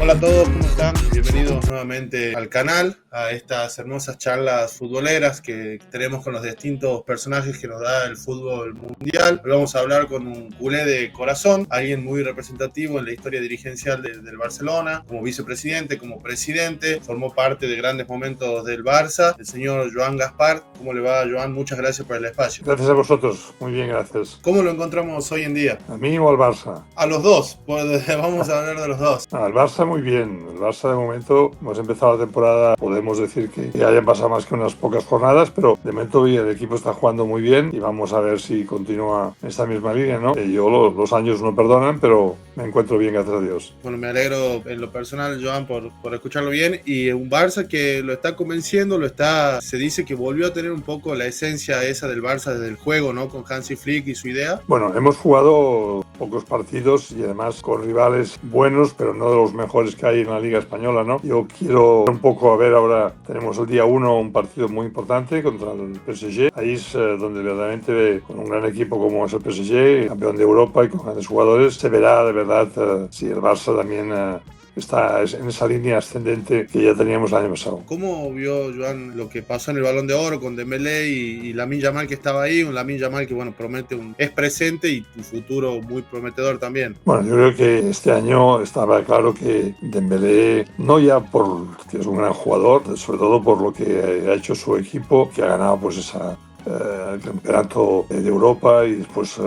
Hola a todos, ¿cómo están? Bienvenidos nuevamente al canal, a estas hermosas charlas futboleras que tenemos con los distintos personajes que nos da el fútbol mundial. Hoy vamos a hablar con un culé de corazón, alguien muy representativo en la historia dirigencial del Barcelona, como vicepresidente, como presidente, formó parte de grandes momentos del Barça, el señor Joan Gaspar. ¿Cómo le va, Joan? Muchas gracias por el espacio. Gracias a vosotros, muy bien, gracias. ¿Cómo lo encontramos hoy en día? ¿A mí o al Barça? A los dos, vamos a hablar de los dos. Al Barça muy bien, el Barça de momento hemos empezado la temporada, podemos decir que ya hayan pasado más que unas pocas jornadas, pero de momento el equipo está jugando muy bien y vamos a ver si continúa esta misma línea, ¿no? Yo los años no perdonan, pero me encuentro bien, gracias a Dios. Bueno, me alegro en lo personal, Joan, por escucharlo bien, y un Barça que lo está convenciendo, se dice que volvió a tener un poco la esencia esa del Barça desde el juego, ¿no? Con Hansi Flick y su idea. Bueno, hemos jugado pocos partidos y además con rivales buenos, pero no de los mejores que hay en la Liga Española, ¿no? Yo quiero un poco, a ver, ahora tenemos el día 1 un partido muy importante contra el PSG. Ahí es donde verdaderamente, con un gran equipo como es el PSG, campeón de Europa y con grandes jugadores, se verá de verdad si el Barça también está en esa línea ascendente que ya teníamos el año pasado. ¿Cómo vio, Joan, lo que pasó en el Balón de Oro con Dembélé y Lamine Yamal, que estaba ahí? Un Lamine Yamal que, bueno, es presente y un futuro muy prometedor también. Bueno, yo creo que este año estaba claro que Dembélé, no ya porque es un gran jugador, sobre todo por lo que ha hecho su equipo, que ha ganado pues el campeonato de Europa y después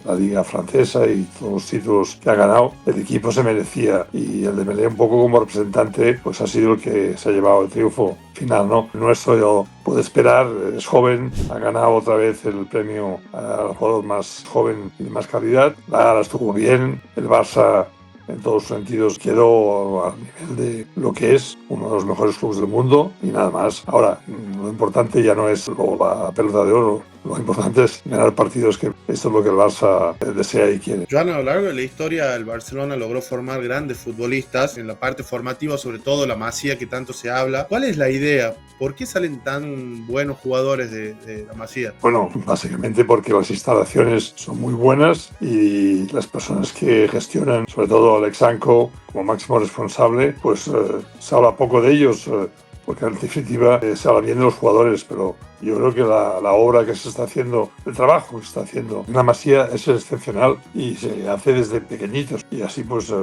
la liga francesa y todos los títulos que ha ganado, el equipo se merecía, y el Dembélé un poco como representante pues ha sido el que se ha llevado el triunfo final, ¿no? El nuestro yo puede esperar, es joven, ha ganado otra vez el premio al jugador más joven y de más calidad, la gala estuvo bien, el Barça en todos los sentidos quedó al nivel de lo que es uno de los mejores clubes del mundo y nada más. Ahora, lo importante ya no es la pelota de oro, lo importante es ganar partidos, que esto es lo que el Barça desea y quiere. Joan, a lo largo de la historia el Barcelona logró formar grandes futbolistas, en la parte formativa sobre todo, la Masía que tanto se habla. ¿Cuál es la idea? ¿Por qué salen tan buenos jugadores de la Masía? Bueno, básicamente porque las instalaciones son muy buenas y las personas que gestionan, sobre todo Alex Anco como máximo responsable, pues se habla poco de ellos, porque en definitiva se habla bien de los jugadores, pero yo creo que la obra que se está haciendo, el trabajo que se está haciendo en la Masía es excepcional y se hace desde pequeñitos, y así pues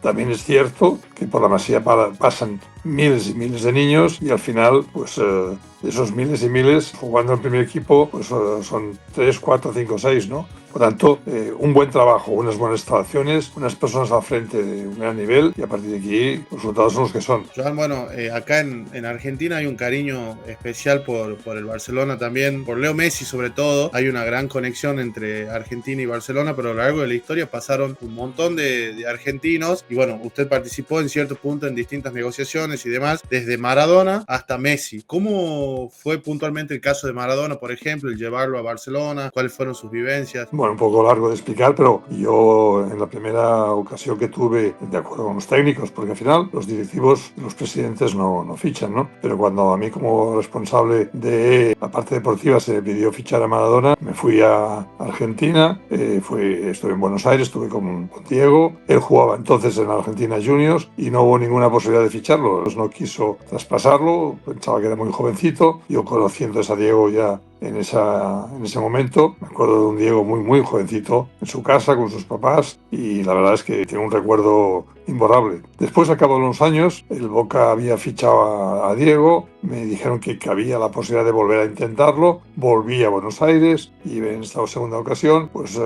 también es cierto que por la Masía pasan miles y miles de niños y al final pues de esos miles y miles jugando en primer equipo pues son 3, 4, 5, 6, ¿no? Por tanto, un buen trabajo, unas buenas instalaciones, unas personas al frente de un gran nivel, y a partir de aquí los resultados son los que son. Joan, bueno, acá en Argentina hay un cariño especial por el Barcelona también, por Leo Messi sobre todo. Hay una gran conexión entre Argentina y Barcelona, pero a lo largo de la historia pasaron un montón de argentinos y bueno, usted participó en cierto punto en distintas negociaciones y demás, desde Maradona hasta Messi. ¿Cómo fue puntualmente el caso de Maradona, por ejemplo, el llevarlo a Barcelona? ¿Cuáles fueron sus vivencias? Bueno, un poco largo de explicar, pero yo en la primera ocasión que tuve, de acuerdo con los técnicos, porque al final los directivos, los presidentes no fichan, ¿no? Pero cuando a mí como responsable de la parte deportiva se me pidió fichar a Maradona, me fui a Argentina, estuve en Buenos Aires, estuve con Diego, él jugaba entonces en Argentina Juniors y no hubo ninguna posibilidad de ficharlo, pues no quiso traspasarlo, pensaba que era muy jovencito, yo conociendo a Diego ya en ese momento, me acuerdo de un Diego muy jovencito en su casa con sus papás, y la verdad es que tiene un recuerdo imborrable. Después, a cabo de unos años, el Boca había fichado a Diego, me dijeron que había la posibilidad de volver a intentarlo, volví a Buenos Aires y en esta segunda ocasión pues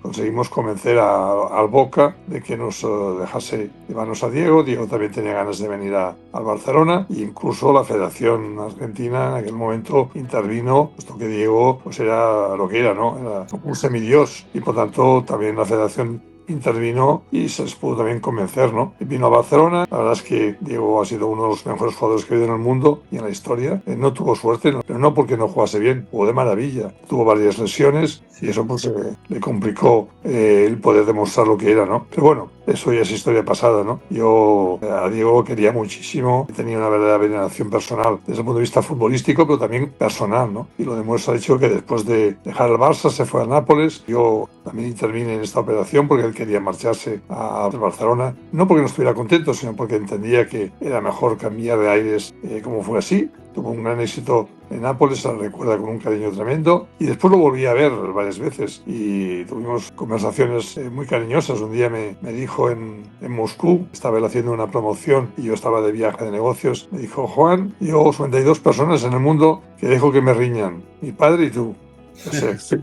conseguimos convencer al Boca de que nos dejase llevarnos a Diego. Diego también tenía ganas de venir al Barcelona, e incluso la Federación Argentina en aquel momento intervino, puesto que Diego pues era lo que era, ¿no? Era un semidios, y por tanto también la Federación intervino y se les pudo también convencer, ¿no? Vino a Barcelona, la verdad es que Diego ha sido uno de los mejores jugadores que ha habido en el mundo y en la historia. No tuvo suerte, pero no porque no jugase bien, jugó de maravilla. Tuvo varias lesiones y eso pues le complicó el poder demostrar lo que era, ¿no? Pero bueno, eso ya es historia pasada, ¿no? Yo a Diego quería muchísimo, tenía una verdadera veneración personal desde el punto de vista futbolístico, pero también personal, ¿no? Y lo demuestra el hecho que después de dejar el Barça se fue a Nápoles. Yo también intervine en esta operación porque él quería marcharse a Barcelona, no porque no estuviera contento, sino porque entendía que era mejor cambiar de aires, como fue así. Tuvo un gran éxito en Nápoles, se la recuerda con un cariño tremendo, y después lo volví a ver varias veces y tuvimos conversaciones muy cariñosas. Un día me dijo en Moscú, estaba él haciendo una promoción y yo estaba de viaje de negocios, me dijo: Juan, yo soy 22 personas en el mundo que dejo que me riñan, mi padre y tú. O sea, sí.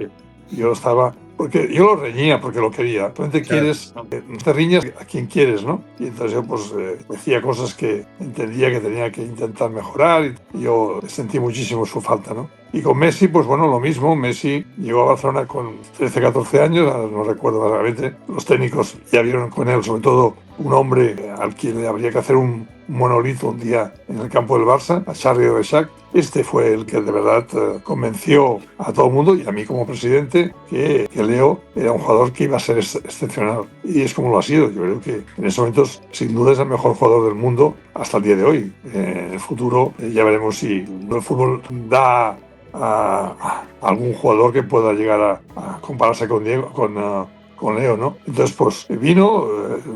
Yo estaba... Porque yo lo reñía porque lo quería. Tú te quieres, te riñas a quien quieres, ¿no? Y entonces yo pues decía cosas que entendía que tenía que intentar mejorar y yo sentí muchísimo su falta, ¿no? Y con Messi, pues bueno, lo mismo. Messi llegó a Barcelona con 13, 14 años, no recuerdo vagamente. Los técnicos ya vieron con él, sobre todo, un hombre al quien le habría que hacer un monolito un día en el campo del Barça, a Charlie Reixac. Este fue el que de verdad convenció a todo el mundo y a mí como presidente que Leo era un jugador que iba a ser excepcional. Y es como lo ha sido. Yo creo que en esos momentos, sin duda, es el mejor jugador del mundo hasta el día de hoy. En el futuro ya veremos si el fútbol da a algún jugador que pueda llegar a compararse con Leo, ¿no? Entonces, pues vino,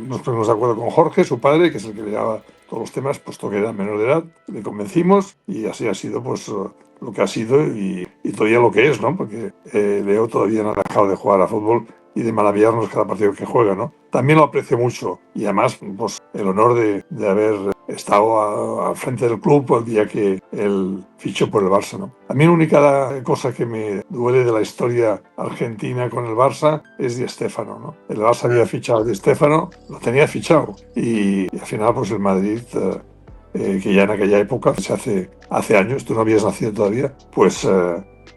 nos pusimos de acuerdo con Jorge, su padre, que es el que le llevaba todos los temas, puesto que era menor de edad, le convencimos y así ha sido, pues, lo que ha sido y todavía lo que es, ¿no? Porque Leo todavía no ha dejado de jugar a fútbol y de maravillarnos cada partido que juega, ¿no? También lo aprecio mucho y además, pues, el honor de haber estado al frente del club el día que él fichó por el Barça, ¿no? A mí la única cosa que me duele de la historia argentina con el Barça es Di Stéfano, ¿no? El Barça había fichado a Di Stéfano, lo tenía fichado y al final, pues, el Madrid... que ya en aquella época, hace años, tú no habías nacido todavía, pues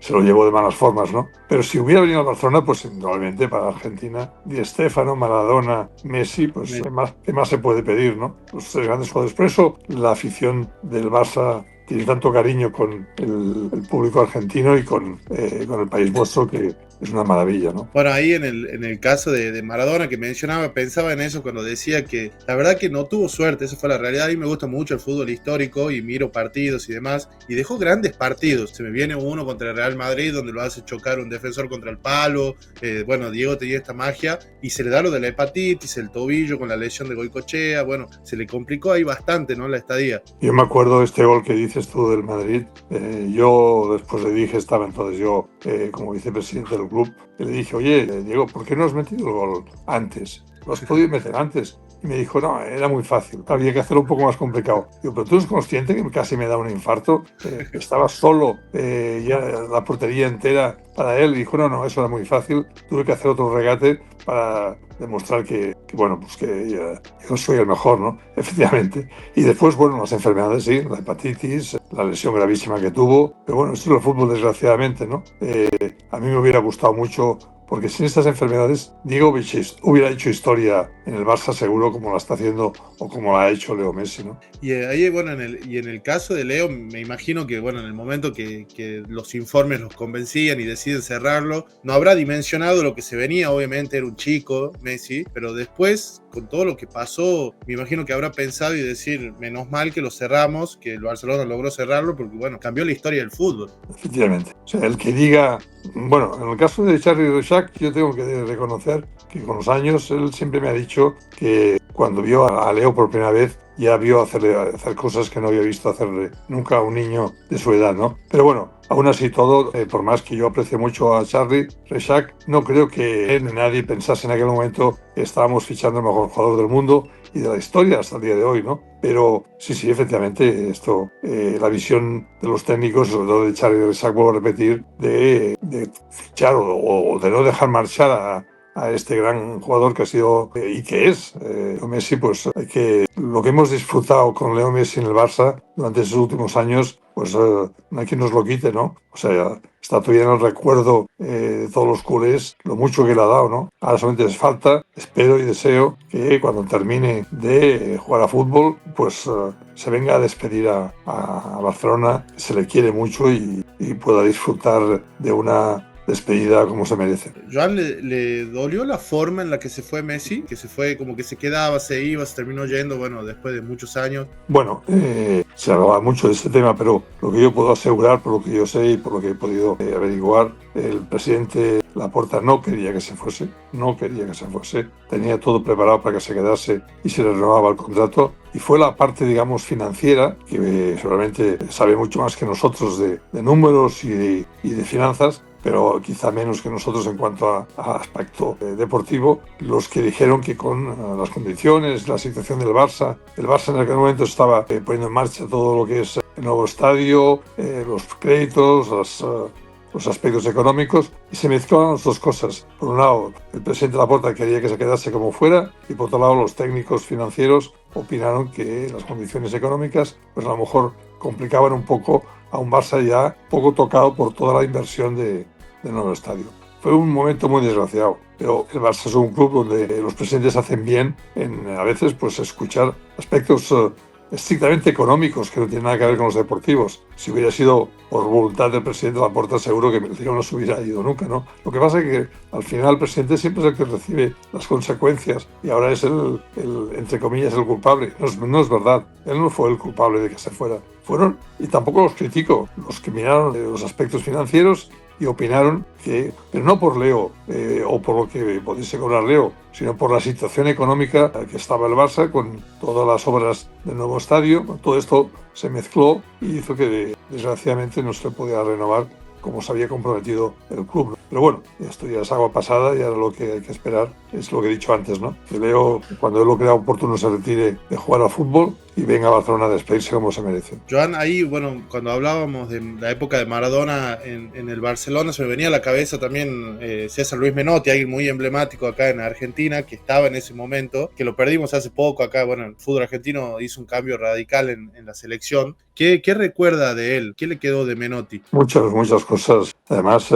se lo llevó de malas formas, ¿no? Pero si hubiera venido a Barcelona, pues indudablemente para Argentina, Di Stéfano, Maradona, Messi, pues ¿qué más se puede pedir, ¿no? Los tres grandes jugadores. Por eso la afición del Barça tiene tanto cariño con el público argentino y con el país vuestro, que es una maravilla, ¿no? Bueno, ahí en el caso de Maradona que mencionaba, pensaba en eso cuando decía que la verdad que no tuvo suerte, esa fue la realidad. A mí me gusta mucho el fútbol histórico y miro partidos y demás, y dejó grandes partidos. Se me viene uno contra el Real Madrid donde lo hace chocar un defensor contra el palo. Bueno, Diego tenía esta magia y se le da lo de la hepatitis, el tobillo con la lesión de Goicoechea. Bueno, se le complicó ahí bastante, ¿no? La estadía. Yo me acuerdo de este gol que dices tú del Madrid. Yo después le dije, estaba entonces yo como vicepresidente del club, y le dije: oye, Diego, ¿por qué no has metido el gol antes? Lo has podido meter antes. Y me dijo: no, era muy fácil, había que hacerlo un poco más complicado. Digo: pero tú eres consciente que casi me da un infarto, estaba solo, ya la portería entera para él. Y dijo: no, eso era muy fácil, tuve que hacer otro regate para demostrar que bueno, pues que yo soy el mejor, ¿no? Efectivamente. Y después, bueno, las enfermedades, sí, la hepatitis, la lesión gravísima que tuvo. Pero bueno, esto es el fútbol, desgraciadamente, ¿no? A mí me hubiera gustado mucho, porque sin estas enfermedades, Diego hubiera hecho historia en el Barça seguro, como la está haciendo o como la ha hecho Leo Messi, ¿no? Y ahí, bueno, en el caso de Leo, me imagino que, bueno, en el momento que los informes los convencían y deciden cerrarlo, no habrá dimensionado lo que se venía. Obviamente era un chico, Messi, pero después, con todo lo que pasó, me imagino que habrá pensado y decir: menos mal que lo cerramos, que el Barcelona logró cerrarlo, porque, bueno, cambió la historia del fútbol. Efectivamente. O sea, el que diga... Bueno, en el caso de Charlie Reixac, yo tengo que reconocer que con los años él siempre me ha dicho que cuando vio a Leo por primera vez, ya vio hacer cosas que no había visto hacerle nunca a un niño de su edad, ¿no? Pero bueno, aún así todo, por más que yo aprecio mucho a Charlie Reixac, no creo que él ni nadie pensase en aquel momento que estábamos fichando el mejor jugador del mundo y de la historia hasta el día de hoy, ¿no? Pero sí, efectivamente, esto, la visión de los técnicos, sobre todo de Charlie Reixac, vuelvo a repetir, de fichar o de no dejar marchar a este gran jugador que ha sido y que es Leo Messi, pues que lo que hemos disfrutado con Leo Messi en el Barça durante esos últimos años, pues no hay quien nos lo quite, ¿no? O sea, está todavía en el recuerdo de todos los culés lo mucho que le ha dado, ¿no? Ahora solamente les falta, espero y deseo que cuando termine de jugar a fútbol, pues se venga a despedir a Barcelona, se le quiere mucho y pueda disfrutar de una despedida como se merece. Joan, ¿le dolió la forma en la que se fue Messi? Que se fue, como que se quedaba, se iba, se terminó yendo, bueno, después de muchos años. Bueno, se hablaba mucho de este tema, pero lo que yo puedo asegurar, por lo que yo sé y por lo que he podido averiguar, el presidente Laporta no quería que se fuese, tenía todo preparado para que se quedase y se le renovaba el contrato, y fue la parte, digamos, financiera, que seguramente sabe mucho más que nosotros de números y de finanzas, pero quizá menos que nosotros en cuanto a aspecto deportivo, los que dijeron que con las condiciones, la situación del Barça, el Barça en aquel momento estaba poniendo en marcha todo lo que es el nuevo estadio, los créditos, los aspectos económicos, y se mezclaban las dos cosas. Por un lado, el presidente Laporta quería que se quedase como fuera, y por otro lado, los técnicos financieros opinaron que las condiciones económicas pues a lo mejor complicaban un poco a un Barça ya poco tocado por toda la inversión del nuevo estadio. Fue un momento muy desgraciado, pero el Barça es un club donde los presidentes hacen bien en a veces pues escuchar aspectos estrictamente económicos que no tienen nada que ver con los deportivos. Si hubiera sido por voluntad del presidente Laporta, seguro que el tío no se hubiera ido nunca, ¿no? Lo que pasa es que al final el presidente siempre es el que recibe las consecuencias y ahora es entre comillas, el culpable. No es verdad. Él no fue el culpable de que se fuera. Fueron, y tampoco los critico, los que miraron los aspectos financieros y opinaron que, pero no por Leo o por lo que pudiese cobrar Leo, sino por la situación económica que estaba el Barça con todas las obras del nuevo estadio. Todo esto se mezcló y hizo que desgraciadamente no se podía renovar como se había comprometido el club. Pero bueno, esto ya es agua pasada y ahora lo que hay que esperar es lo que he dicho antes, ¿no? Que Leo, cuando él lo crea oportuno, se retire de jugar al fútbol y venga a Barcelona a despedirse como se merece. Joan, ahí, bueno, cuando hablábamos de la época de Maradona en el Barcelona, se me venía a la cabeza también César Luis Menotti, alguien muy emblemático acá en Argentina, que estaba en ese momento, que lo perdimos hace poco acá. Bueno, el fútbol argentino hizo un cambio radical en la selección. ¿Qué recuerda de él? ¿Qué le quedó de Menotti? Muchas cosas. Además,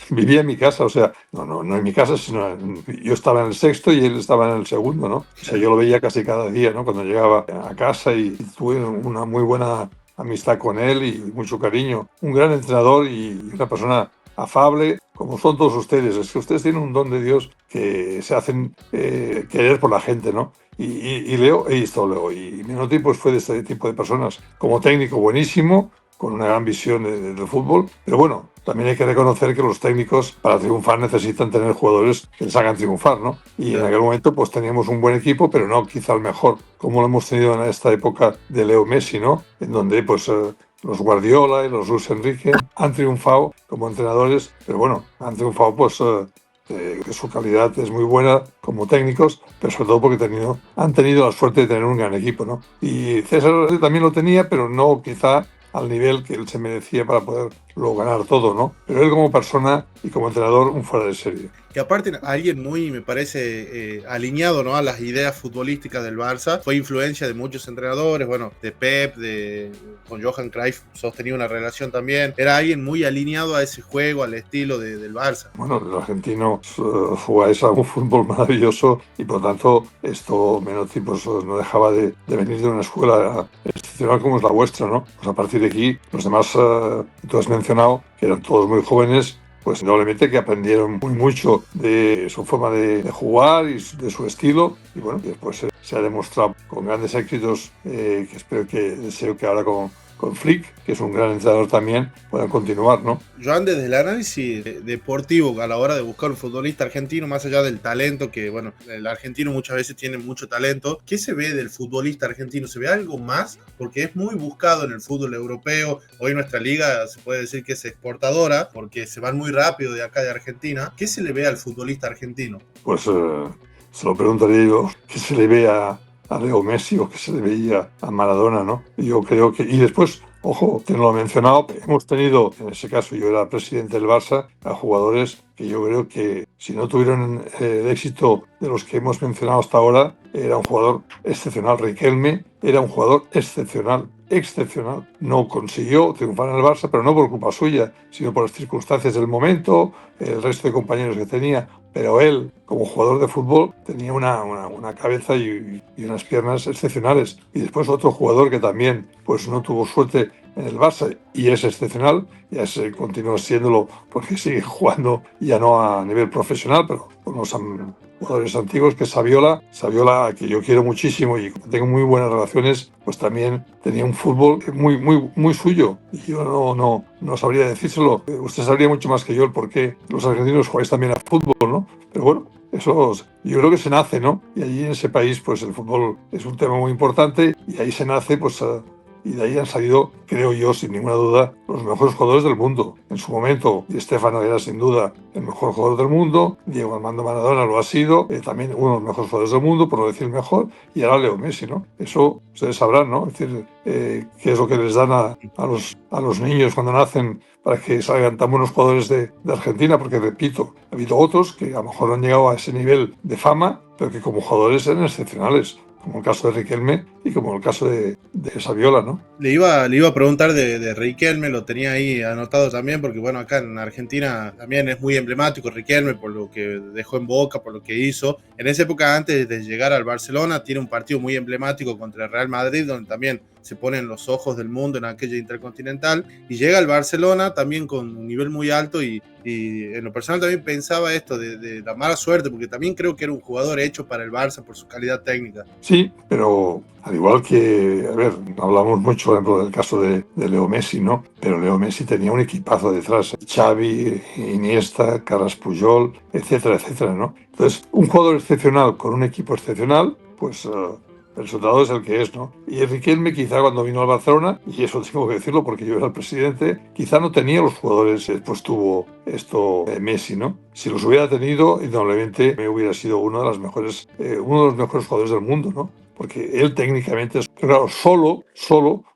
vivía en mi casa, o sea, no en mi casa, sino yo estaba en el sexto y él estaba en el segundo, ¿no? O sea, yo lo veía casi cada día, ¿no? Cuando llegaba a casa, y tuve una muy buena amistad con él y mucho cariño. Un gran entrenador y una persona afable, como son todos ustedes. Es que ustedes tienen un don de Dios que se hacen querer por la gente, ¿no? Y Leo, y Menotti pues fue de este tipo de personas. Como técnico buenísimo, con una gran visión del fútbol, pero bueno, también hay que reconocer que los técnicos para triunfar necesitan tener jugadores que les hagan triunfar, ¿no? Y en aquel momento pues teníamos un buen equipo, pero no quizá el mejor, como lo hemos tenido en esta época de Leo Messi, ¿no? En donde pues los Guardiola y los Luis Enrique han triunfado como entrenadores, pero bueno, han triunfado pues que su calidad es muy buena como técnicos, pero sobre todo porque han tenido la suerte de tener un gran equipo, ¿no? Y César también lo tenía, pero no quizá al nivel que él se merecía para poderlo ganar todo, ¿no? Pero él como persona y como entrenador, un fuera de serie. Que aparte alguien muy, me parece, alineado, ¿no?, a las ideas futbolísticas del Barça. Fue influencia de muchos entrenadores, bueno, de Pep, con Johan Cruyff sostenía una relación también. Era alguien muy alineado a ese juego, al estilo del Barça. Bueno, el argentino juega un fútbol maravilloso y por tanto esto Menotti pues, no dejaba de venir de una escuela excepcional como es la vuestra, ¿no? Pues a partir de aquí, los demás que tú has mencionado, que eran todos muy jóvenes, pues indudablemente que aprendieron mucho de su forma de jugar y de su estilo, y bueno, después se ha demostrado con grandes éxitos que deseo que ahora con Flick, que es un gran entrenador también, puedan continuar, ¿no? Joan, desde el análisis deportivo a la hora de buscar un futbolista argentino, más allá del talento, que bueno, el argentino muchas veces tiene mucho talento, ¿qué se ve del futbolista argentino? ¿Se ve algo más? Porque es muy buscado en el fútbol europeo. Hoy nuestra liga se puede decir que es exportadora, porque se van muy rápido de acá de Argentina. ¿Qué se le ve al futbolista argentino? Pues se lo preguntaría yo, ¿qué se le ve a Leo Messi o que se le veía a Maradona, ¿no? Yo creo que... Y después, ojo, que no lo he mencionado, hemos tenido, en ese caso yo era presidente del Barça, a jugadores que yo creo que si no tuvieron el éxito de los que hemos mencionado hasta ahora, era un jugador excepcional. Riquelme era un jugador excepcional. No consiguió triunfar en el Barça, pero no por culpa suya, sino por las circunstancias del momento, el resto de compañeros que tenía. Pero él, como jugador de fútbol, tenía una cabeza y unas piernas excepcionales. Y después otro jugador que también pues no tuvo suerte en el Barça y es excepcional, continúa siéndolo porque sigue jugando ya no a nivel profesional, pero con los jugadores antiguos, que es Saviola, que yo quiero muchísimo y tengo muy buenas relaciones, pues también tenía un fútbol muy suyo y yo no sabría decírselo. Usted sabría mucho más que yo el por qué los argentinos jugáis también a fútbol, ¿no? Pero bueno, eso yo creo que se nace, ¿no? Y allí en ese país, pues el fútbol es un tema muy importante y ahí se nace, pues y de ahí han salido, creo yo, sin ninguna duda, los mejores jugadores del mundo. En su momento, Di Stéfano era sin duda el mejor jugador del mundo, Diego Armando Maradona lo ha sido, también uno de los mejores jugadores del mundo, por no decir mejor, y ahora Leo Messi, ¿no? Eso ustedes sabrán, ¿no? Es decir, qué es lo que les dan a los niños cuando nacen para que salgan tan buenos jugadores de Argentina, porque repito, ha habido otros que a lo mejor no han llegado a ese nivel de fama, pero que como jugadores eran excepcionales, como el caso de Riquelme y como el caso de Saviola, ¿no? Le iba a preguntar de Riquelme, lo tenía ahí anotado también, porque bueno, acá en Argentina también es muy emblemático Riquelme por lo que dejó en Boca, por lo que hizo. En esa época, antes de llegar al Barcelona, tiene un partido muy emblemático contra el Real Madrid, donde también se ponen los ojos del mundo en aquella Intercontinental, y llega al Barcelona también con un nivel muy alto y en lo personal también pensaba esto de la mala suerte, porque también creo que era un jugador hecho para el Barça por su calidad técnica. Sí, pero al igual que, a ver, hablamos mucho, por ejemplo, del caso de Leo Messi, ¿no? Pero Leo Messi tenía un equipazo detrás, Xavi, Iniesta, Carles Puyol, etcétera, etcétera, ¿no? Entonces, un jugador excepcional con un equipo excepcional, pues el resultado es el que es, ¿no? Y Riquelme quizá cuando vino al Barcelona, y eso tengo que decirlo porque yo era el presidente, quizá no tenía los jugadores, pues tuvo esto Messi, ¿no? Si los hubiera tenido, indudablemente me hubiera sido uno de los mejores jugadores del mundo, ¿no? Porque él técnicamente, claro, solo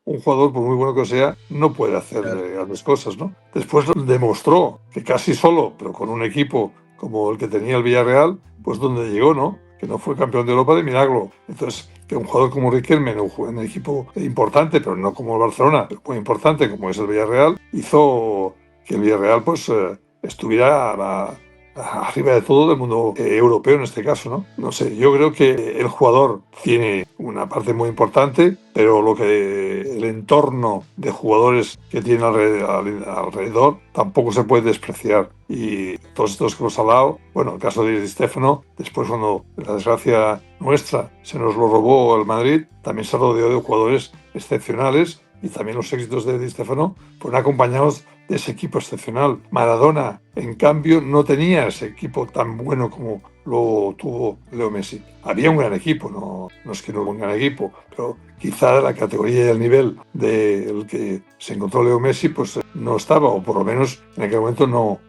un jugador, por muy bueno que sea, no puede hacer grandes cosas, ¿no? Después demostró que casi solo, pero con un equipo como el que tenía el Villarreal, pues donde llegó, ¿no? Que no fue campeón de Europa de milagro. Entonces, que un jugador como Riquelme en un equipo importante, pero no como el Barcelona, pero muy importante como es el Villarreal, hizo que el Villarreal pues estuviera arriba de todo del mundo europeo en este caso, ¿no? No sé, yo creo que el jugador tiene una parte muy importante, pero el entorno de jugadores que tiene alrededor tampoco se puede despreciar. Y todos estos que hemos hablado, bueno, el caso de Di Stéfano, después cuando la desgracia nuestra se nos lo robó el Madrid, también se rodeó de jugadores excepcionales y también los éxitos de Di Stéfano fueron acompañados de ese equipo excepcional. Maradona, en cambio, no tenía ese equipo tan bueno como lo tuvo Leo Messi. Había un gran equipo, no es que no hubo un gran equipo, pero quizá la categoría y el nivel del que se encontró Leo Messi pues no estaba, o por lo menos en aquel momento no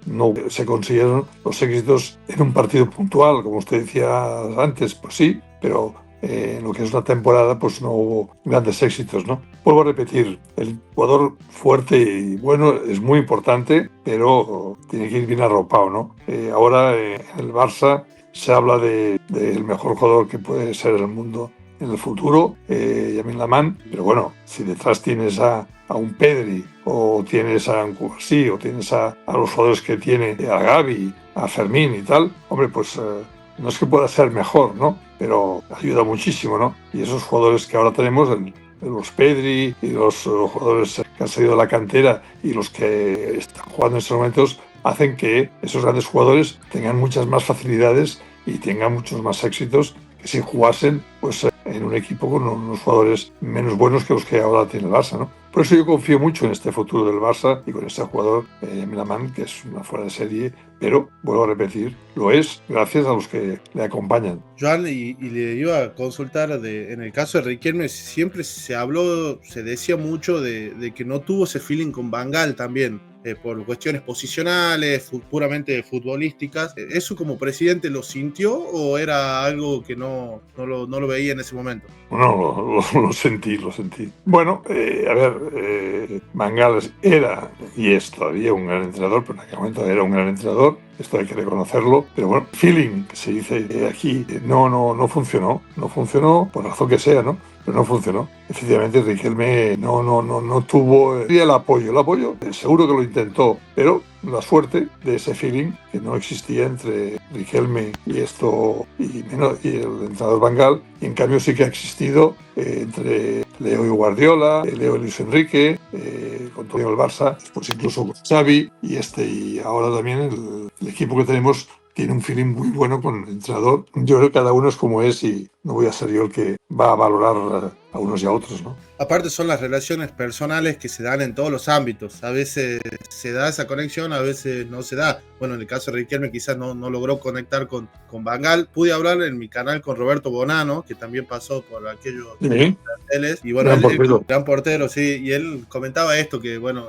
se consiguieron los éxitos en un partido puntual, como usted decía antes, pues sí, pero en lo que es una temporada pues no hubo grandes éxitos, ¿no? Vuelvo a repetir, el jugador fuerte y bueno es muy importante, pero tiene que ir bien arropado, ¿no? Ahora en el Barça se habla del mejor jugador que puede ser el mundo en el futuro, Lamine Yamal, pero bueno, si detrás tienes a un Pedri, o tienes a un Cubarsí, o tienes a los jugadores que tiene a Gavi, a Fermín y tal, hombre, pues no es que pueda ser mejor, ¿no? Pero ayuda muchísimo, ¿no? Y esos jugadores que ahora tenemos, los Pedri y los jugadores que han salido de la cantera y los que están jugando en estos momentos, hacen que esos grandes jugadores tengan muchas más facilidades y tengan muchos más éxitos que si jugasen pues en un equipo con unos jugadores menos buenos que los que ahora tiene el Barça, ¿no? Por eso yo confío mucho en este futuro del Barça y con este jugador, Lamine, que es una fuera de serie, pero, vuelvo a repetir, lo es gracias a los que le acompañan. Joan, y le iba a consultar, en el caso de Riquelme, siempre se decía mucho de que no tuvo ese feeling con Van Gaal también, por cuestiones posicionales, puramente futbolísticas. ¿Eso como presidente lo sintió o era algo que no lo veía en ese momento? No, lo sentí. Bueno, a ver, Van Gaal era y es todavía un gran entrenador, pero en aquel momento era un gran entrenador, esto hay que reconocerlo, pero bueno, feeling, que se dice aquí, no funcionó por razón que sea, ¿no? pero no funcionó. Efectivamente, Riquelme no tuvo el apoyo. El apoyo seguro que lo intentó, pero la suerte de ese feeling que no existía entre Riquelme y el entrenador Van Gaal, y en cambio sí que ha existido entre Leo y Guardiola, Leo y Luis Enrique, con todo el Barça, pues incluso con Xavi y ahora también el equipo que tenemos tiene un feeling muy bueno con el entrenador. Yo creo que cada uno es como es y no voy a ser yo el que va a valorar a unos y a otros, ¿no? Aparte son las relaciones personales que se dan en todos los ámbitos. A veces se da esa conexión, a veces no se da. Bueno, en el caso de Riquelme quizás no logró conectar con Van Gaal. Pude hablar en mi canal con Roberto Bonano, que también pasó por aquellos carteles. Y bueno, gran portero, sí. Y él comentaba esto, que bueno,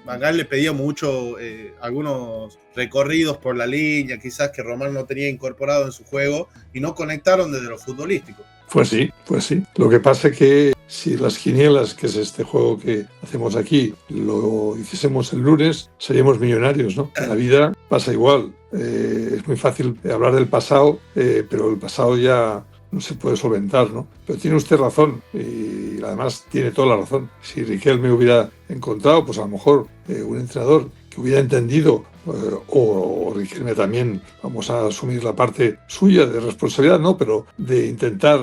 Van Gaal le pedía mucho algunos recorridos por la línea, quizás que Román no tenía incorporado en su juego, y no conectaron desde lo futbolístico. Pues sí. Lo que pasa es que si las quinielas, que es este juego que hacemos aquí, lo hiciésemos el lunes, seríamos millonarios, ¿no? En la vida pasa igual. Es muy fácil hablar del pasado, pero el pasado ya no se puede solventar, ¿no? Pero tiene usted razón, y además tiene toda la razón. Si Riquelme hubiera encontrado, pues a lo mejor un entrenador que hubiera entendido, o Riquelme también, vamos a asumir la parte suya de responsabilidad, no, pero de intentar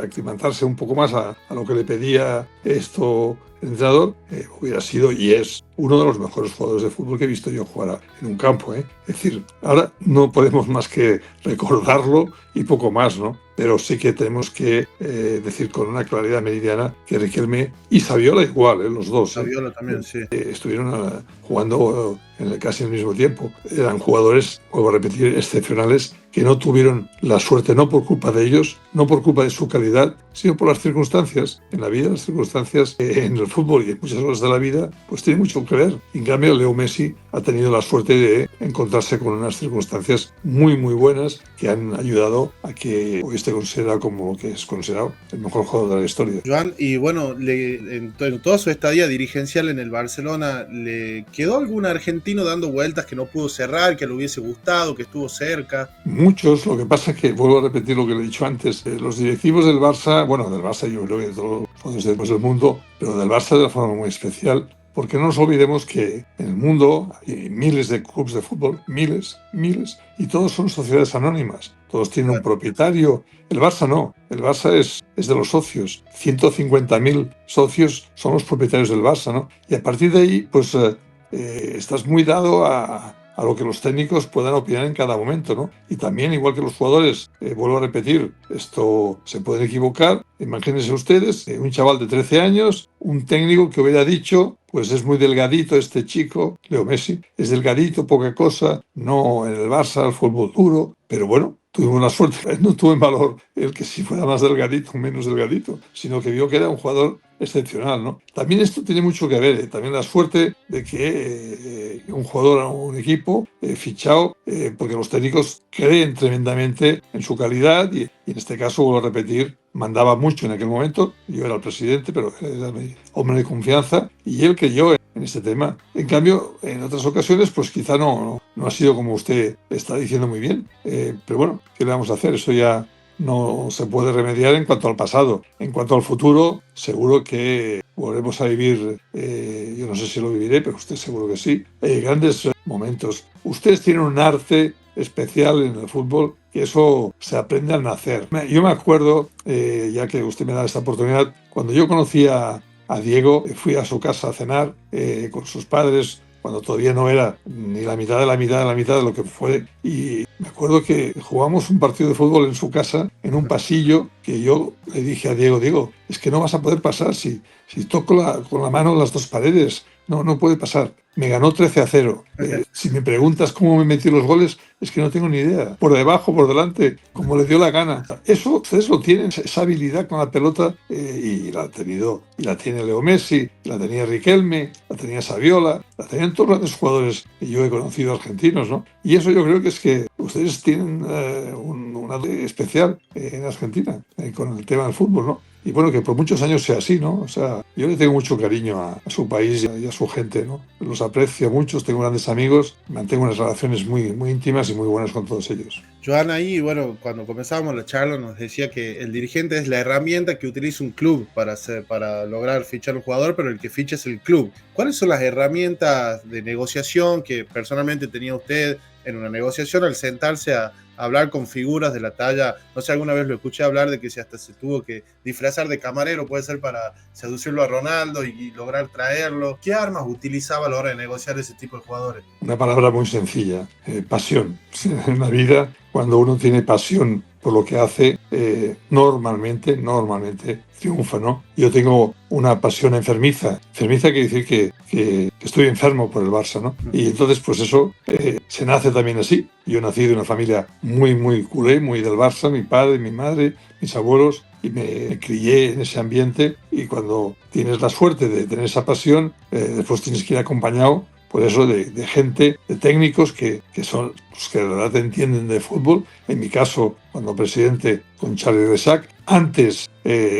aclimatarse un poco más a lo que le pedía el entrenador, hubiera sido y es uno de los mejores jugadores de fútbol que he visto yo jugar en un campo, ¿eh? Es decir, ahora no podemos más que recordarlo y poco más, ¿no? Pero sí que tenemos que decir con una claridad meridiana que Riquelme y Saviola igual, los dos. Saviola también, sí. Estuvieron jugando casi al mismo tiempo. Eran jugadores, vuelvo a repetir, excepcionales, que no tuvieron la suerte, no por culpa de ellos, no por culpa de su calidad, sino por las circunstancias. En la vida, las circunstancias en el fútbol y en muchas cosas de la vida, pues tiene mucho que ver. En cambio, Leo Messi ha tenido la suerte de encontrarse con unas circunstancias muy, muy buenas que han ayudado a que hoy esté considerado como lo que es considerado el mejor jugador de la historia. Joan, y bueno, en toda su estadía dirigencial en el Barcelona, ¿le quedó algún argentino dando vueltas que no pudo cerrar, que le hubiese gustado, que estuvo cerca? Muchos, lo que pasa es que, vuelvo a repetir lo que le he dicho antes, los directivos del Barça, bueno, del Barça yo creo que de todos los equipos del mundo, pero del Barça de una forma muy especial, porque no nos olvidemos que en el mundo hay miles de clubes de fútbol, miles, y todos son sociedades anónimas, todos tienen un propietario. El Barça no, el Barça es de los socios, 150.000 socios son los propietarios del Barça, ¿no? Y a partir de ahí, pues estás muy dado a lo que los técnicos puedan opinar en cada momento, ¿no? Y también, igual que los jugadores, vuelvo a repetir, esto se pueden equivocar. Imagínense ustedes, un chaval de 13 años, un técnico que hubiera dicho, pues es muy delgadito este chico, Leo Messi, es delgadito, poca cosa, no en el Barça, el fútbol duro, pero bueno, tuvimos la suerte, no tuvo en valor el que si fuera más delgadito o menos delgadito, sino que vio que era un jugador excepcional, ¿no? También esto tiene mucho que ver, también la suerte de que un jugador o un equipo fichado, porque los técnicos creen tremendamente en su calidad y en este caso, vuelvo a repetir, mandaba mucho en aquel momento, yo era el presidente, pero era mi hombre de confianza y él creyó en este tema. En cambio, en otras ocasiones, pues quizá no ha sido como usted está diciendo muy bien, pero bueno, ¿qué le vamos a hacer? Eso ya no se puede remediar en cuanto al pasado. En cuanto al futuro, seguro que volveremos a vivir, yo no sé si lo viviré, pero usted seguro que sí, grandes momentos. Ustedes tienen un arte especial en el fútbol, que eso se aprende al nacer. Yo me acuerdo, ya que usted me da esta oportunidad, cuando yo conocí a Diego, fui a su casa a cenar con sus padres, cuando todavía no era ni la mitad de lo que fue, y me acuerdo que jugamos un partido de fútbol en su casa, en un pasillo, que yo le dije a Diego, es que no vas a poder pasar si toco con la mano las dos paredes, no puede pasar. Me ganó 13-0. Si me preguntas cómo me metí los goles, es que no tengo ni idea. Por debajo, por delante, como le dio la gana. Eso ustedes lo tienen, esa habilidad con la pelota, y la ha tenido, y la tiene Leo Messi, la tenía Riquelme, la tenía Saviola, la tenían todos los grandes jugadores que yo he conocido argentinos, ¿no? Y eso yo creo que es que ustedes tienen un lado especial en Argentina, con el tema del fútbol, ¿no? Y bueno, que por muchos años sea así, ¿no? O sea, yo le tengo mucho cariño a su país y a su gente, ¿no? Los aprecio mucho, tengo grandes amigos, mantengo unas relaciones muy, muy íntimas y muy buenas con todos ellos. Joan ahí, bueno, cuando comenzábamos la charla nos decía que el dirigente es la herramienta que utiliza un club para lograr fichar un jugador, pero el que ficha es el club. ¿Cuáles son las herramientas de negociación que personalmente tenía usted en una negociación al sentarse a hablar con figuras de la talla? No sé, alguna vez lo escuché hablar de que hasta se tuvo que disfrazar de camarero, puede ser para seducirlo a Ronaldo y lograr traerlo. ¿Qué armas utilizaba a la hora de negociar ese tipo de jugadores? Una palabra muy sencilla, pasión. En la vida, cuando uno tiene pasión por lo que hace, normalmente triunfa, ¿no? Yo tengo una pasión enfermiza. Enfermiza quiere decir que estoy enfermo por el Barça, ¿no? Y entonces, pues eso se nace también así. Yo nací de una familia muy, muy culé, muy del Barça, mi padre, mi madre, mis abuelos, y me crié en ese ambiente. Y cuando tienes la suerte de tener esa pasión, después tienes que ir acompañado por eso de gente, de técnicos que son, pues, que de verdad entienden de fútbol. En mi caso, cuando presidente con Charlie Rexach, antes,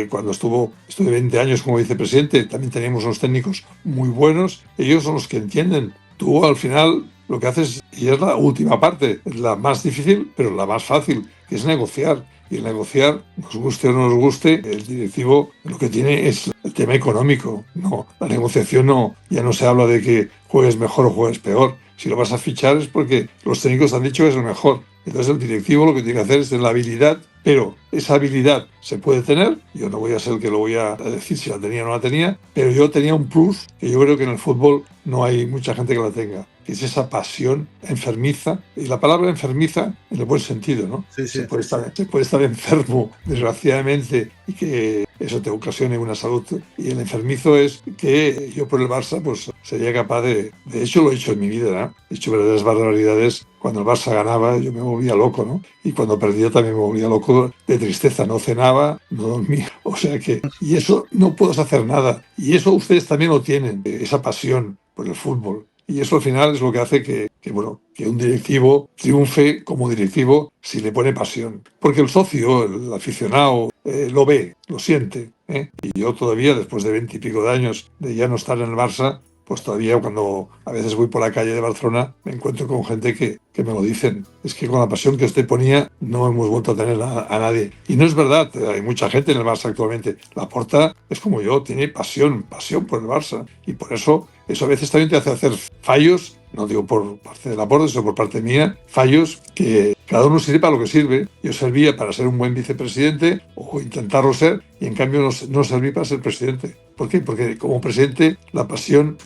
cuando estuve 20 años como vicepresidente, también teníamos unos técnicos muy buenos. Ellos son los que entienden. Tú al final lo que haces, y es la última parte, es la más difícil, pero la más fácil, que es negociar. Y el negociar, nos guste o no nos guste, el directivo lo que tiene es el tema económico. No, la negociación no, ya no se habla de que juegues mejor o juegues peor. Si lo vas a fichar es porque los técnicos han dicho que es el mejor. Entonces el directivo lo que tiene que hacer es tener la habilidad, pero esa habilidad se puede tener. Yo no voy a ser el que lo voy a decir si la tenía o no la tenía, pero yo tenía un plus que yo creo que en el fútbol no hay mucha gente que la tenga, que es esa pasión enfermiza. Y la palabra enfermiza en el buen sentido, ¿no? Sí, sí. Se puede estar enfermo, desgraciadamente, y que eso te ocasione una salud. Y el enfermizo es que yo por el Barça pues sería capaz de hecho lo he hecho en mi vida, ¿no? He hecho verdaderas barbaridades. Cuando el Barça ganaba yo me volvía loco, ¿no? Y cuando perdía también me volvía loco de tristeza. No cenaba, no dormía. O sea que, y eso no puedes hacer nada. Y eso ustedes también lo tienen, esa pasión por el fútbol. Y eso al final es lo que hace que un directivo triunfe como directivo si le pone pasión. Porque el socio, el aficionado, lo ve, lo siente, ¿eh? Y yo todavía, después de 20 y pico de años de ya no estar en el Barça, pues todavía cuando a veces voy por la calle de Barcelona me encuentro con gente que me lo dicen. Es que con la pasión que usted ponía no hemos vuelto a tener a nadie. Y no es verdad, hay mucha gente en el Barça actualmente. Laporta es como yo, tiene pasión por el Barça. Y por eso a veces también te hace hacer fallos, no digo por parte de Laporta, sino por parte mía, fallos que cada uno sirve para lo que sirve. Yo servía para ser un buen vicepresidente o intentarlo ser, y en cambio no serví para ser presidente. ¿Por qué? Porque como presidente la pasión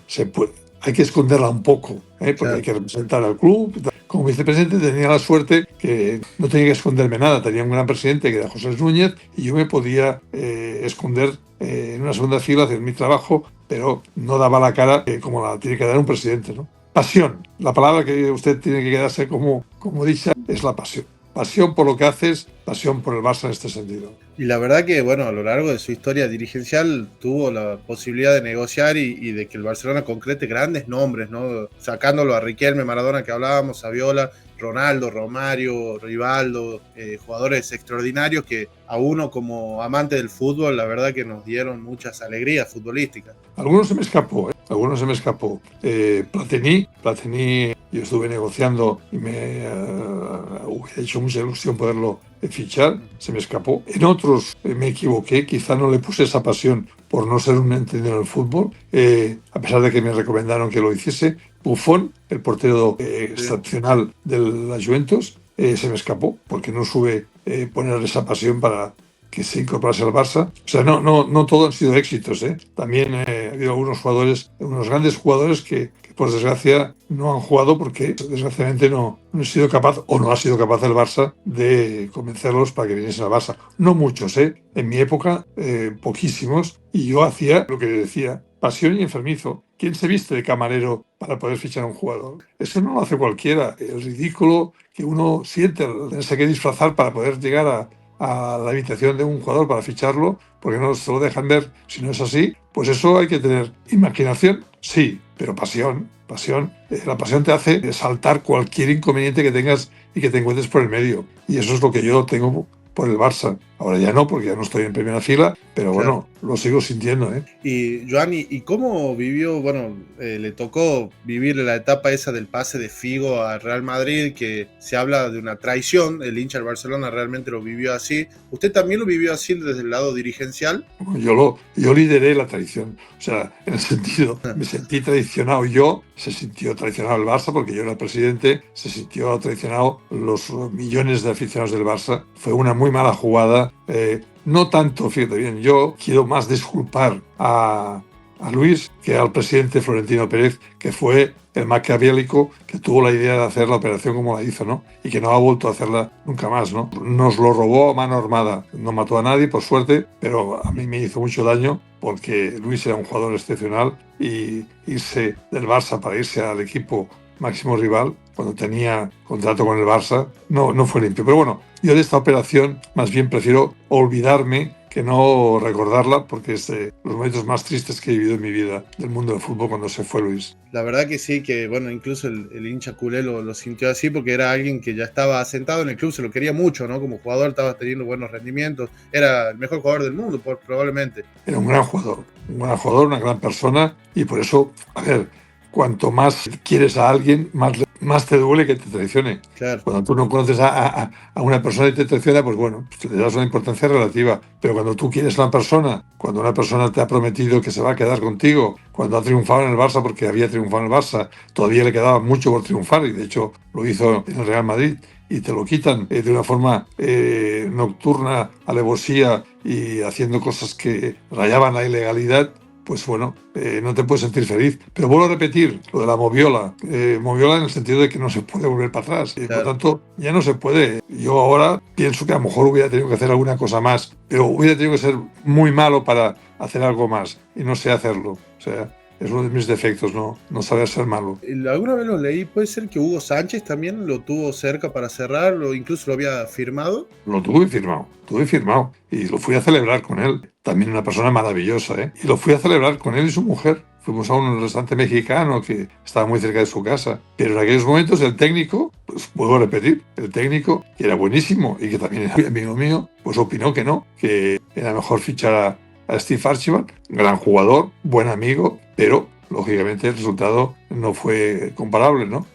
hay que esconderla un poco, porque Claro. hay que representar al club. Como vicepresidente tenía la suerte que no tenía que esconderme nada. Tenía un gran presidente que era José Núñez y yo me podía esconder en una segunda fila, hacer mi trabajo, pero no daba la cara como la tiene que dar un presidente, ¿no? Pasión. La palabra que usted tiene que quedarse como dicha es la pasión. Pasión por lo que haces, pasión por el Barça en este sentido. Y la verdad que, bueno, a lo largo de su historia dirigencial tuvo la posibilidad de negociar y de que el Barcelona concrete grandes nombres, ¿no? Sacándolo a Riquelme, Maradona que hablábamos, Saviola, Ronaldo, Romario, Rivaldo, jugadores extraordinarios que a uno como amante del fútbol, la verdad que nos dieron muchas alegrías futbolísticas. Algunos se me escapó, Platini, yo estuve negociando y me hubiera hecho mucha ilusión poderlo fichar, se me escapó. En otros me equivoqué, quizá no le puse esa pasión por no ser un entendido en el fútbol, a pesar de que me recomendaron que lo hiciese. Buffon, el portero excepcional de la Juventus, se me escapó porque no supe poner esa pasión para que se incorporase al Barça. O sea, no todo han sido éxitos, ¿eh? También ha habido algunos jugadores, unos grandes jugadores que por desgracia no han jugado porque desgraciadamente no he sido capaz o no ha sido capaz el Barça de convencerlos para que viniesen al Barça. No muchos, ¿eh? En mi época, poquísimos, y yo hacía lo que decía, pasión y enfermizo. ¿Quién se viste de camarero para poder fichar a un jugador? Eso no lo hace cualquiera. El ridículo que uno siente, tenerse que disfrazar para poder llegar a la habitación de un jugador para ficharlo, porque no se lo dejan ver si no es así, pues eso hay que tener imaginación, sí, pero pasión. La pasión te hace saltar cualquier inconveniente que tengas y que te encuentres por el medio. Y eso es lo que yo tengo por el Barça. Ahora ya no, porque ya no estoy en primera fila, pero Claro. bueno, lo sigo sintiendo, ¿eh? Y Joan, ¿y cómo vivió? Bueno, le tocó vivir la etapa esa del pase de Figo a Real Madrid, que se habla de una traición, el hincha del Barcelona realmente lo vivió así. ¿Usted también lo vivió así desde el lado dirigencial? Yo lideré la traición, o sea, en el sentido, me sentí traicionado yo, se sintió traicionado el Barça porque yo era el presidente, se sintió traicionado los millones de aficionados del Barça. Fue una muy mala jugada. No tanto, fíjate bien, yo quiero más disculpar a Luis que al presidente Florentino Pérez, que fue el maquiavélico que tuvo la idea de hacer la operación como la hizo, ¿no? Y que no ha vuelto a hacerla nunca más, ¿no? Nos lo robó a mano armada. No mató a nadie, por suerte, pero a mí me hizo mucho daño porque Luis era un jugador excepcional y irse del Barça para irse al equipo máximo rival cuando tenía contrato con el Barça no fue limpio. Pero bueno, yo de esta operación más bien prefiero olvidarme que no recordarla, porque es de los momentos más tristes que he vivido en mi vida del mundo del fútbol cuando se fue Luis. La verdad que sí, que bueno, incluso el hincha culé lo sintió así porque era alguien que ya estaba asentado en el club, se lo quería mucho, ¿no? Como jugador estaba teniendo buenos rendimientos, era el mejor jugador del mundo, probablemente. Era un gran jugador, una gran persona, y por eso, a ver, cuanto más quieres a alguien, más te duele que te traicione. Claro. Cuando tú no conoces a una persona y te traiciona, pues bueno, pues le das una importancia relativa. Pero cuando tú quieres a una persona, cuando una persona te ha prometido que se va a quedar contigo, cuando ha triunfado en el Barça, porque había triunfado en el Barça, todavía le quedaba mucho por triunfar, y de hecho lo hizo en el Real Madrid, y te lo quitan de una forma nocturna, alevosía y haciendo cosas que rayaban la ilegalidad, pues bueno, no te puedes sentir feliz. Pero vuelvo a repetir lo de la moviola. Moviola en el sentido de que no se puede volver para atrás. Por lo tanto, ya no se puede. Yo ahora pienso que a lo mejor hubiera tenido que hacer alguna cosa más, pero hubiera tenido que ser muy malo para hacer algo más, y no sé hacerlo. O sea, es uno de mis defectos, no saber ser malo. Alguna vez lo leí, puede ser que Hugo Sánchez también lo tuvo cerca para cerrarlo, incluso lo había firmado. Lo tuve firmado, y lo fui a celebrar con él. También una persona maravillosa, ¿eh? Y lo fui a celebrar con él y su mujer. Fuimos a un restaurante mexicano que estaba muy cerca de su casa. Pero en aquellos momentos el técnico, pues vuelvo a repetir, el técnico, que era buenísimo y que también era amigo mío, pues opinó que no, que era mejor fichar a Steve Archibald, gran jugador, buen amigo, pero lógicamente el resultado no fue comparable, ¿no?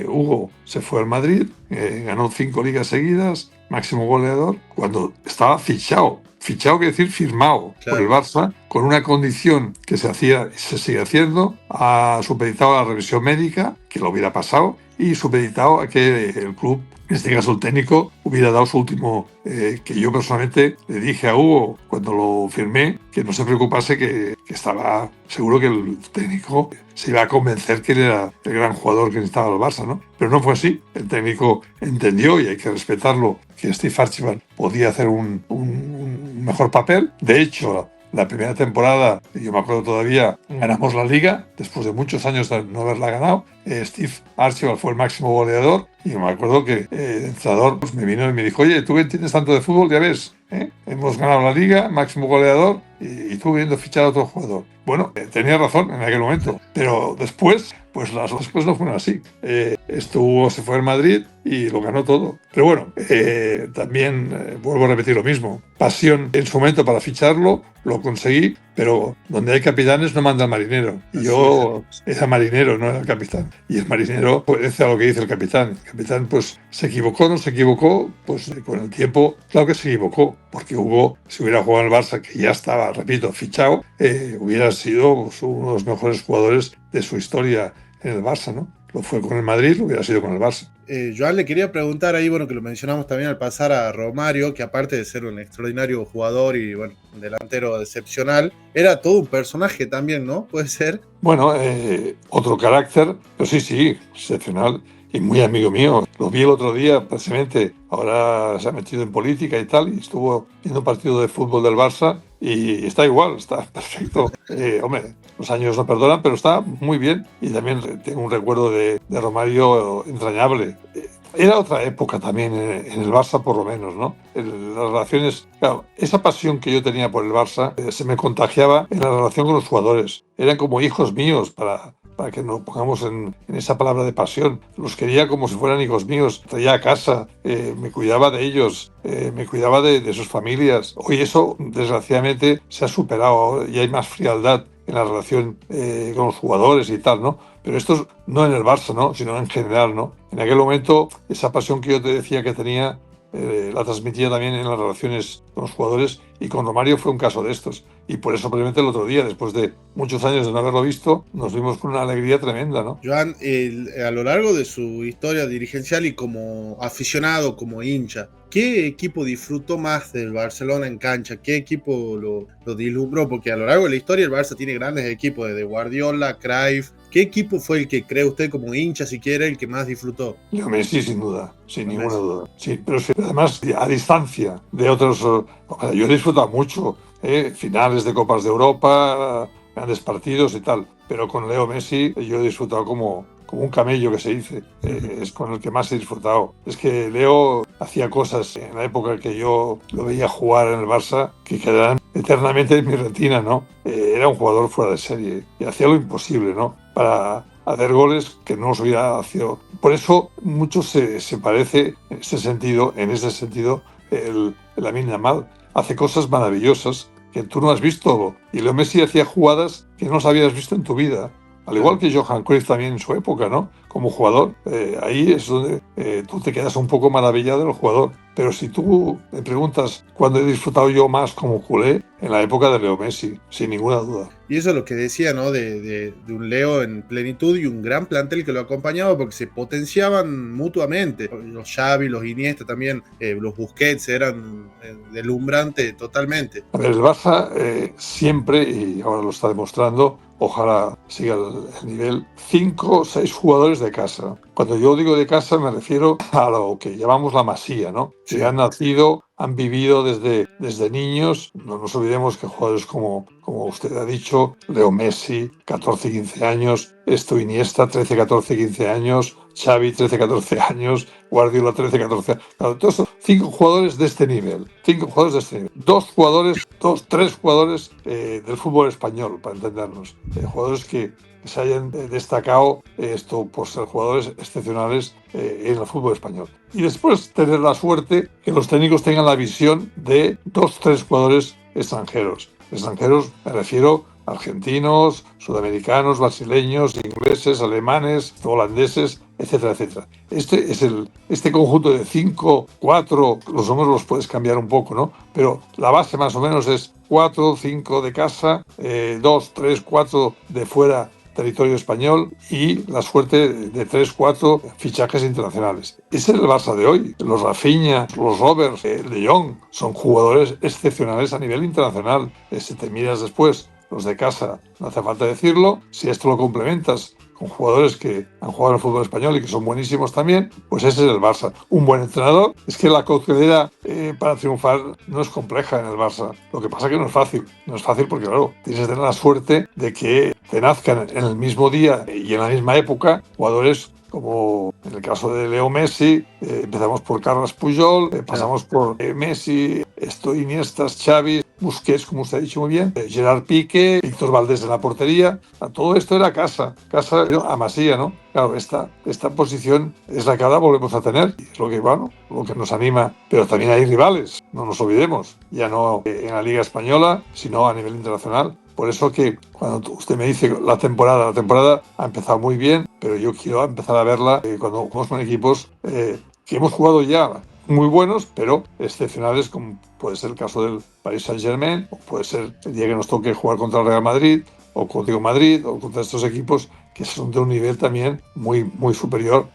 Hugo se fue al Madrid, ganó 5 ligas seguidas, máximo goleador, cuando estaba fichado quiere decir firmado, claro, por el Barça, con una condición que se sigue haciendo, ha supeditado a la revisión médica, que lo hubiera pasado, y supeditado a que el club, en este caso el técnico, hubiera dado su último, que yo personalmente le dije a Hugo cuando lo firmé, que no se preocupase, que estaba seguro que el técnico se iba a convencer que él era el gran jugador que necesitaba el Barça, ¿no? Pero no fue así. El técnico entendió, y hay que respetarlo, que Steve Archibald podía hacer un mejor papel. De hecho, la primera temporada, yo me acuerdo todavía, ganamos la Liga, después de muchos años de no haberla ganado. Steve Archibald fue el máximo goleador, y me acuerdo que el entrenador pues, me vino y me dijo: oye, tú que entiendes tanto de fútbol, ya ves, hemos ganado la Liga, máximo goleador, y tú queriendo fichar a otro jugador. Bueno, tenía razón en aquel momento, pero después, pues las cosas no fueron así. Se fue al Madrid y lo ganó todo. Pero bueno, también vuelvo a repetir lo mismo. Pasión en su momento para ficharlo, lo conseguí, pero donde hay capitanes no manda marinero. Y yo era marinero, no era el capitán. Y el marinero obedece a lo que dice el capitán. El capitán, pues, se equivocó, no se equivocó, pues con el tiempo, claro que se equivocó, porque Hugo, si hubiera jugado en el Barça, que ya estaba, repito, fichado, hubiera sido pues, uno de los mejores jugadores de su historia en el Barça, ¿no? Lo fue con el Madrid, lo hubiera sido con el Barça. Joan, le quería preguntar ahí, bueno, que lo mencionamos también al pasar a Romario, que aparte de ser un extraordinario jugador y, bueno, un delantero excepcional, era todo un personaje también, ¿no? ¿Puede ser? Bueno, otro carácter, pero sí, excepcional. Y muy amigo mío. Lo vi el otro día, precisamente. Ahora se ha metido en política y tal, y estuvo viendo un partido de fútbol del Barça, y está igual, está perfecto. Hombre, los años no perdonan, pero está muy bien. Y también tengo un recuerdo de Romario entrañable. Era otra época también en el Barça, por lo menos, ¿no? Las relaciones... Claro, esa pasión que yo tenía por el Barça se me contagiaba en la relación con los jugadores. Eran como hijos míos para para que nos pongamos en esa palabra de pasión. Los quería como si fueran hijos míos, traía a casa, me cuidaba de ellos, me cuidaba de sus familias. Hoy eso, desgraciadamente, se ha superado y hay más frialdad en la relación con los jugadores y tal, ¿no? Pero esto no en el Barça, ¿no? Sino en general, ¿no? En aquel momento, esa pasión que yo te decía que tenía, la transmitía también en las relaciones con los jugadores, y con Romario fue un caso de estos. Y por eso, probablemente el otro día, después de muchos años de no haberlo visto, nos vimos con una alegría tremenda, ¿no? Joan, a lo largo de su historia dirigencial y como aficionado, como hincha, ¿qué equipo disfrutó más del Barcelona en cancha? ¿Qué equipo lo deslumbró? Porque a lo largo de la historia el Barça tiene grandes equipos, desde Guardiola, Cruyff. ¿Qué equipo fue el que cree usted como hincha, si quiere, el que más disfrutó? Leo Messi, sin duda, sin ninguna duda. Sí, pero además a distancia de otros. Yo he disfrutado mucho, finales de Copas de Europa, grandes partidos y tal, pero con Leo Messi yo he disfrutado como un camello, que se dice. Es con el que más he disfrutado. Es que Leo hacía cosas en la época que yo lo veía jugar en el Barça que quedarán eternamente en mi retina, ¿no? Era un jugador fuera de serie y hacía lo imposible, ¿no? Para hacer goles que no los hubiera hecho. Por eso mucho se parece en ese sentido, el Lamine Yamal. Hace cosas maravillosas que tú no has visto, y Leo Messi hacía jugadas que no las habías visto en tu vida. Al igual que Johan Cruyff también en su época, ¿no? Como jugador. Ahí es donde tú te quedas un poco maravillado del jugador. Pero si tú me preguntas cuándo he disfrutado yo más como culé, en la época de Leo Messi, sin ninguna duda. Y eso es lo que decía, ¿no? De un Leo en plenitud y un gran plantel que lo acompañaba, porque se potenciaban mutuamente. Los Xavi, los Iniesta también, los Busquets eran deslumbrantes totalmente. A ver, el Barça siempre, y ahora lo está demostrando, ojalá siga el nivel, 5 o 6 jugadores de casa. Cuando yo digo de casa me refiero a lo que llamamos la masía, ¿no? Sí. Que han nacido, han vivido desde niños. No nos olvidemos que jugadores como usted ha dicho, Leo Messi, 14, 15 años, Iniesta, 13, 14, 15 años, Xavi, 13, 14 años, Guardiola, 13, 14 años. Claro, todos son 5 jugadores de este nivel. 5 jugadores de este nivel. 3 jugadores del fútbol español, para entendernos. Jugadores que se hayan destacado por ser jugadores excepcionales en el fútbol español. Y después tener la suerte que los técnicos tengan la visión de 2, 3 jugadores extranjeros. Extranjeros me refiero a argentinos, sudamericanos, brasileños, ingleses, alemanes, holandeses, etcétera, etcétera. Este conjunto de 5, 4, los números los puedes cambiar un poco, ¿no? Pero la base más o menos es 4, 5 de casa, 2, 3, 4 de fuera, territorio español, y la suerte de 3, 4 fichajes internacionales. Ese es el Barça de hoy. Los Rafinha, los Roberts, De Jong, son jugadores excepcionales a nivel internacional. Si te miras después los de casa, no hace falta decirlo. Si esto lo complementas con jugadores que han jugado en el fútbol español y que son buenísimos también, pues ese es el Barça. Un buen entrenador. Es que la coctelera para triunfar no es compleja en el Barça. Lo que pasa es que no es fácil. No es fácil porque, claro, tienes que tener la suerte de que te nazcan en el mismo día y en la misma época jugadores como en el caso de Leo Messi. Empezamos por Carles Puyol, pasamos por Messi, Iniesta, Xavi, Busquets, como usted ha dicho muy bien, Gerard Piqué, Víctor Valdés en la portería. Todo esto era casa a masía, ¿no? Claro, esta posición es la que ahora volvemos a tener, y es lo que nos anima. Pero también hay rivales, no nos olvidemos, ya no en la Liga Española, sino a nivel internacional. Por eso que cuando usted me dice la temporada ha empezado muy bien, pero yo quiero empezar a verla cuando jugamos con equipos que hemos jugado ya muy buenos, pero excepcionales, como puede ser el caso del Paris Saint-Germain, o puede ser el día que nos toque jugar contra el Real Madrid, o contra Madrid, o contra estos equipos que son de un nivel también muy, muy superior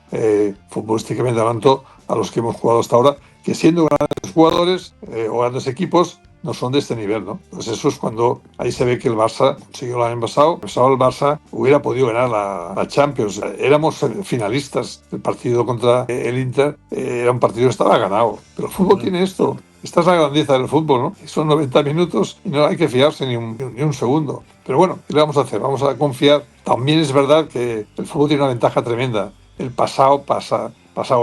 futbolísticamente hablando a los que hemos jugado hasta ahora, que siendo grandes jugadores o grandes equipos, no son de este nivel, ¿no? Pues eso es cuando ahí se ve que el Barça consiguió el año pasado. El Barça hubiera podido ganar la Champions. Éramos finalistas. El partido contra el Inter era un partido que estaba ganado. Pero el fútbol tiene esto. Esta es la grandeza del fútbol, ¿no? Son 90 minutos y no hay que fiarse ni un segundo. Pero bueno, ¿qué le vamos a hacer? Vamos a confiar. También es verdad que el fútbol tiene una ventaja tremenda. El pasado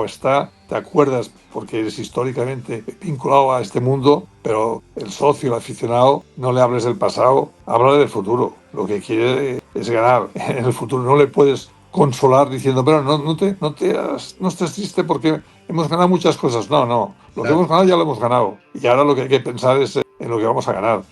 está, te acuerdas porque eres históricamente vinculado a este mundo, pero el socio, el aficionado, no le hables del pasado, háblale del futuro. lo que quiere es ganar. En el futuro no le puedes consolar diciendo, pero no estés triste porque hemos ganado muchas cosas. No, lo que hemos ganado ya lo hemos ganado. Y ahora lo que hay que pensar es en lo que vamos a ganar.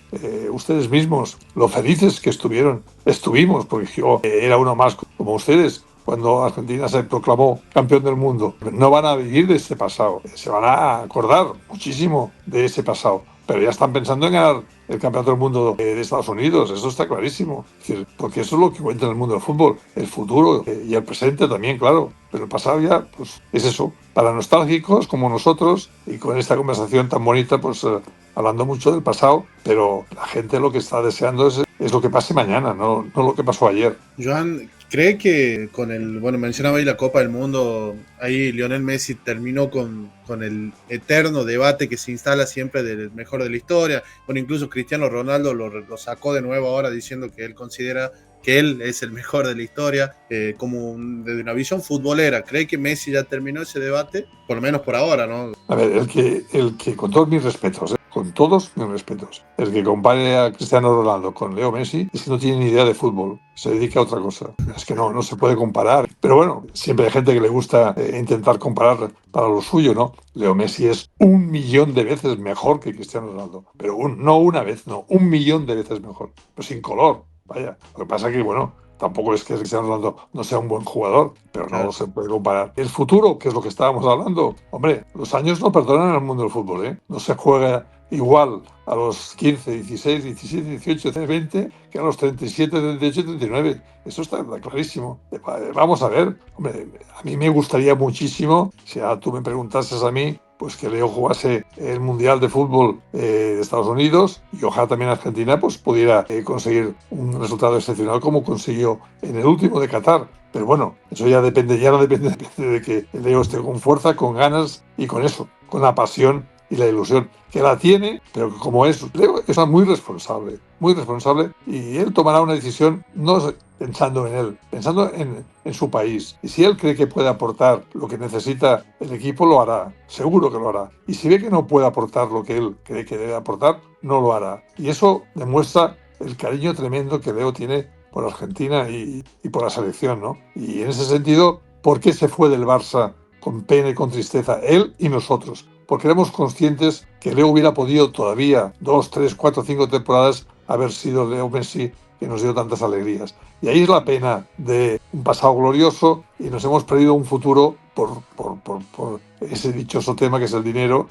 Ustedes mismos, lo felices que estuvimos, porque yo era uno más como ustedes, cuando Argentina se proclamó campeón del mundo. No van a vivir de ese pasado, se van a acordar muchísimo de ese pasado, pero ya están pensando en ganar el campeonato del mundo de Estados Unidos, eso está clarísimo. Es decir, porque eso es lo que cuenta en el mundo del fútbol, el futuro y el presente también, claro, pero el pasado ya, pues es eso. Para nostálgicos como nosotros, y con esta conversación tan bonita, pues hablando mucho del pasado, pero la gente lo que está deseando es lo que pase mañana, no lo que pasó ayer. Joan, ¿cree que bueno, mencionaba ahí la Copa del Mundo, ahí Lionel Messi terminó con el eterno debate que se instala siempre del mejor de la historia? Bueno, incluso Cristiano Ronaldo lo sacó de nuevo ahora diciendo que él considera que él es el mejor de la historia, desde una visión futbolera. ¿Cree que Messi ya terminó ese debate? Por lo menos por ahora, ¿no? A ver, el que con todos mis respetos, con todos mis respetos, el que compare a Cristiano Ronaldo con Leo Messi es que no tiene ni idea de fútbol, se dedica a otra cosa. Es que no se puede comparar. Pero bueno, siempre hay gente que le gusta intentar comparar para lo suyo, ¿no? Leo Messi es 1.000.000 de veces mejor que Cristiano Ronaldo. Pero no una vez, no, 1.000.000 de veces mejor. Pero sin color, vaya. Lo que pasa es que, bueno, tampoco es que Cristiano Ronaldo no sea un buen jugador, pero Claro. no se puede comparar. El futuro, que es lo que estábamos hablando. Hombre, los años no perdonan en el mundo del fútbol, ¿eh? No se juega igual a los 15, 16, 17, 18, 20 que a los 37, 38, 39. Eso está clarísimo. Vamos a ver. Hombre, a mí me gustaría muchísimo, si tú me preguntases a mí, pues que Leo jugase el Mundial de Fútbol de Estados Unidos y ojalá también Argentina pues pudiera conseguir un resultado excepcional como consiguió en el último de Qatar. Pero bueno, eso ya no depende de que Leo esté con fuerza, con ganas y con eso, con la pasión y la ilusión que la tiene, pero que como Leo es muy responsable y él tomará una decisión no pensando en él, pensando en su país. Y si él cree que puede aportar lo que necesita el equipo, lo hará, seguro que lo hará. Y si ve que no puede aportar lo que él cree que debe aportar, no lo hará. Y eso demuestra el cariño tremendo que Leo tiene por Argentina y por la selección, ¿no? Y en ese sentido, ¿por qué se fue del Barça con pena y con tristeza, él y nosotros? Porque éramos conscientes que Leo hubiera podido todavía 2, 3, 4, 5 temporadas haber sido Leo Messi que nos dio tantas alegrías. Y ahí es la pena de un pasado glorioso y nos hemos perdido un futuro por ese dichoso tema que es el dinero,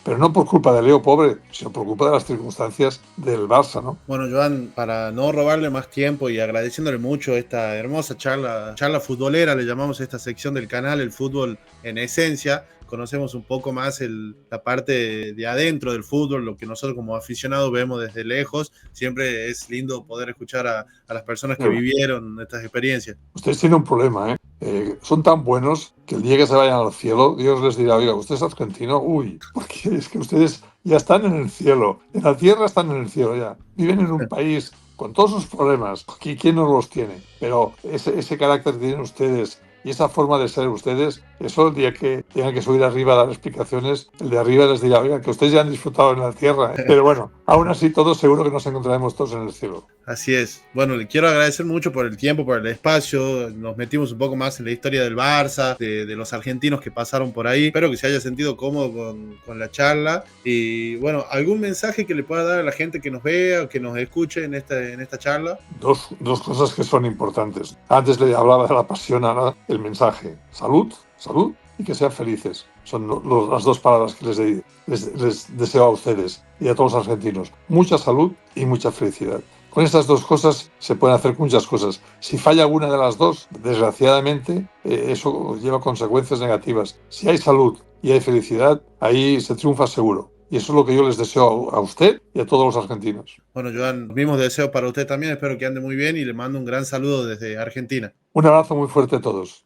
pero no por culpa de Leo pobre, sino por culpa de las circunstancias del Barça, ¿no? Bueno, Joan, para no robarle más tiempo y agradeciéndole mucho esta hermosa charla futbolera, le llamamos a esta sección del canal, el fútbol en esencia. Conocemos un poco más la parte de adentro del fútbol, lo que nosotros como aficionados vemos desde lejos. Siempre es lindo poder escuchar a las personas que vivieron estas experiencias. Ustedes tienen un problema, ¿eh? Son tan buenos que el día que se vayan al cielo, Dios les dirá, oiga, ¿usted es argentino? Uy, porque es que ustedes ya están en el cielo, en la tierra están en el cielo ya. Viven en un país con todos sus problemas, ¿quién no los tiene? Pero ese carácter que tienen ustedes y esa forma de ser ustedes, eso el día que tengan que subir arriba a dar explicaciones, el de arriba les dirá, oiga, que ustedes ya han disfrutado en la tierra, ¿eh? Pero bueno, aún así todos seguro que nos encontraremos todos en el cielo. Así es. Bueno, le quiero agradecer mucho por el tiempo, por el espacio. Nos metimos un poco más en la historia del Barça, de los argentinos que pasaron por ahí. Espero que se haya sentido cómodo con la charla. Y bueno, ¿algún mensaje que le pueda dar a la gente que nos vea o que nos escuche en esta charla? Dos cosas que son importantes. Antes le hablaba de la pasión, ahora el mensaje. Salud y que sean felices. Son las dos palabras que les deseo a ustedes y a todos los argentinos. Mucha salud y mucha felicidad. Con estas dos cosas se pueden hacer muchas cosas. Si falla alguna de las dos, desgraciadamente, eso lleva consecuencias negativas. Si hay salud y hay felicidad, ahí se triunfa seguro. Y eso es lo que yo les deseo a usted y a todos los argentinos. Bueno, Joan, los mismos deseos para usted también. Espero que ande muy bien y le mando un gran saludo desde Argentina. Un abrazo muy fuerte a todos.